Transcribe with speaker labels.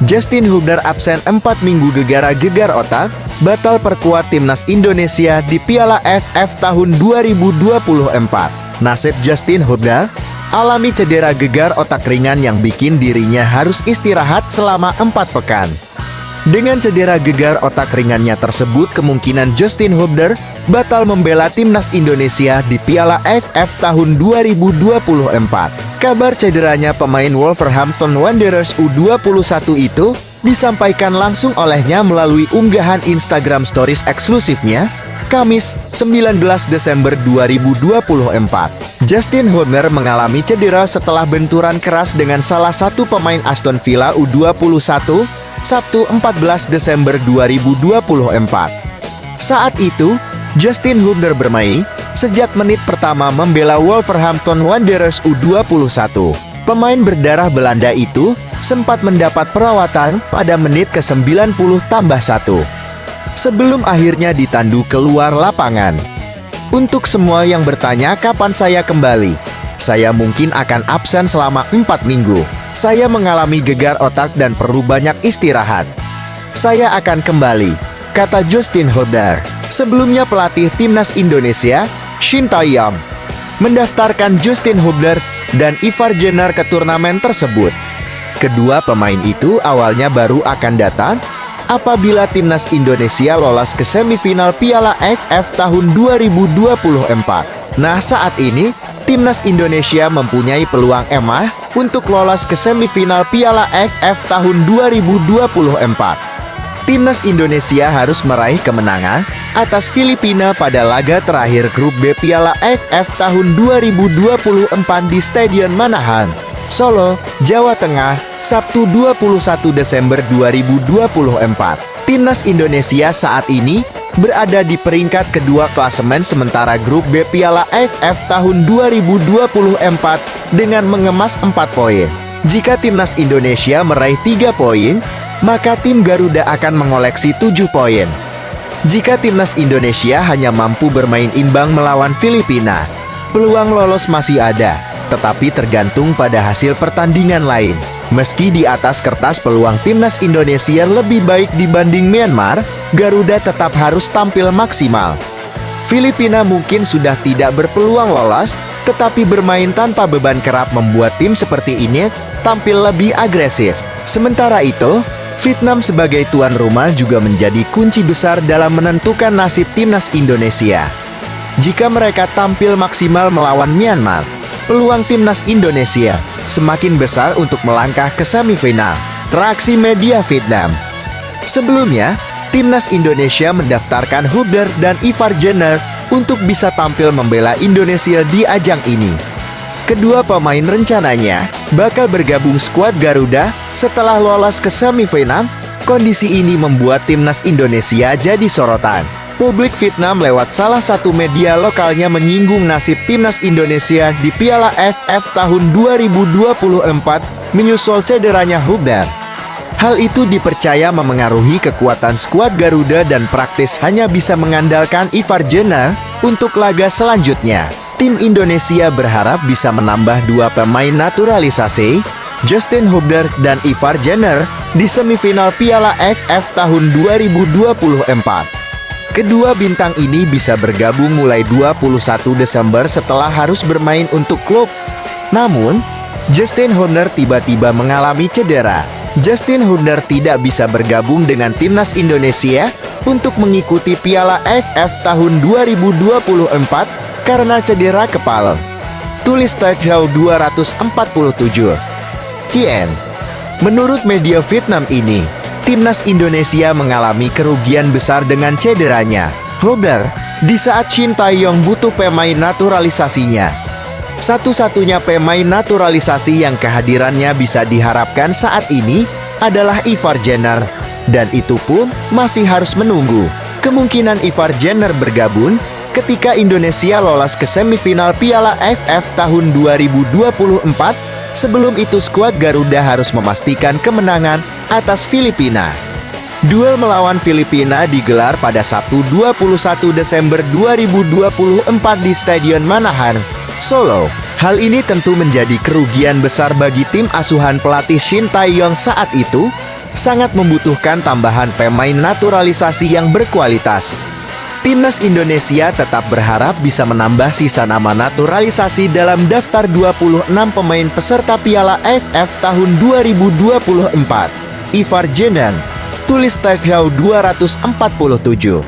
Speaker 1: Justin Hubner absen 4 minggu gegara gegar otak, batal perkuat timnas Indonesia di Piala AFF tahun 2024. Nasib Justin Hubner alami cedera gegar otak ringan yang bikin dirinya harus istirahat selama 4 pekan. Dengan cedera gegar otak ringannya tersebut, kemungkinan Justin Hubner batal membela timnas Indonesia di Piala AFF tahun 2024. Kabar cederanya pemain Wolverhampton Wanderers U21 itu disampaikan langsung olehnya melalui unggahan Instagram Stories eksklusifnya, Kamis 19 Desember 2024. Justin Hubner mengalami cedera setelah benturan keras dengan salah satu pemain Aston Villa U21, Sabtu 14 Desember 2024. Saat itu, Justin Hubner bermain sejak menit pertama membela Wolverhampton Wanderers U21. Pemain berdarah Belanda itu sempat mendapat perawatan pada menit ke-90 tambah 1. Sebelum akhirnya ditandu keluar lapangan. Untuk semua yang bertanya kapan saya kembali, saya mungkin akan absen selama 4 minggu. Saya mengalami gegar otak dan perlu banyak istirahat. Saya akan kembali, kata Justin Hubner. Sebelumnya pelatih timnas Indonesia, Shin Tae-yong, mendaftarkan Justin Hubner dan Ivar Jenner ke turnamen tersebut. Kedua pemain itu awalnya baru akan datang apabila timnas Indonesia lolos ke semifinal Piala AFF tahun 2024. Nah, saat ini timnas Indonesia mempunyai peluang emas untuk lolos ke semifinal Piala AFF tahun 2024. Timnas Indonesia harus meraih kemenangan atas Filipina pada laga terakhir grup B Piala AFF tahun 2024 di Stadion Manahan, Solo, Jawa Tengah, Sabtu 21 Desember 2024. Timnas Indonesia saat ini berada di peringkat kedua klasemen sementara grup B Piala AFF tahun 2024 dengan mengemas 4 poin. Jika timnas Indonesia meraih 3 poin, maka tim Garuda akan mengoleksi 7 poin. Jika timnas Indonesia hanya mampu bermain imbang melawan Filipina, peluang lolos masih ada, tetapi tergantung pada hasil pertandingan lain. Meski di atas kertas peluang timnas Indonesia lebih baik dibanding Myanmar, Garuda tetap harus tampil maksimal. Filipina mungkin sudah tidak berpeluang lolos, tetapi bermain tanpa beban kerap membuat tim seperti ini tampil lebih agresif. Sementara itu, Vietnam sebagai tuan rumah juga menjadi kunci besar dalam menentukan nasib timnas Indonesia. Jika mereka tampil maksimal melawan Myanmar, peluang timnas Indonesia semakin besar untuk melangkah ke semifinal. Reaksi media Vietnam. Sebelumnya, timnas Indonesia mendaftarkan Hubner dan Ivar Jenner untuk bisa tampil membela Indonesia di ajang ini. Kedua pemain rencananya bakal bergabung skuad Garuda setelah lolos ke semifinal. Kondisi ini membuat timnas Indonesia jadi sorotan. Publik Vietnam lewat salah satu media lokalnya menyinggung nasib timnas Indonesia di Piala AFF tahun 2024 menyusul cederanya Hubner. Hal itu dipercaya memengaruhi kekuatan skuad Garuda dan praktis hanya bisa mengandalkan Ivar Jenner untuk laga selanjutnya. Tim Indonesia berharap bisa menambah 2 pemain naturalisasi, Justin Hubner dan Ivar Jenner, di semifinal Piala AFF tahun 2024. Kedua bintang ini bisa bergabung mulai 21 Desember setelah harus bermain untuk klub. Namun, Justin Hubner tiba-tiba mengalami cedera. Justin Hubner tidak bisa bergabung dengan timnas Indonesia untuk mengikuti Piala AFF tahun 2024 karena cedera kepala. Tulis Taekwondo 247. TN. Menurut media Vietnam ini, timnas Indonesia mengalami kerugian besar dengan cederanya Hubner di saat Shin Tae-yong butuh pemain naturalisasinya. Satu-satunya pemain naturalisasi yang kehadirannya bisa diharapkan saat ini adalah Ivar Jenner, dan itu pun masih harus menunggu. Kemungkinan Ivar Jenner bergabung ketika Indonesia lolos ke semifinal Piala AFF tahun 2024. Sebelum itu skuad Garuda harus memastikan kemenangan atas Filipina. Duel melawan Filipina digelar pada Sabtu 21 Desember 2024 di Stadion Manahan, Solo. Hal ini tentu menjadi kerugian besar bagi tim asuhan pelatih Shin Tae-yong saat itu. sangat membutuhkan tambahan pemain naturalisasi yang berkualitas. Timnas Indonesia tetap berharap bisa menambah sisa nama naturalisasi dalam daftar 26 pemain peserta Piala AFF tahun 2024. Ivar Jendan, tulis Tefyau 247.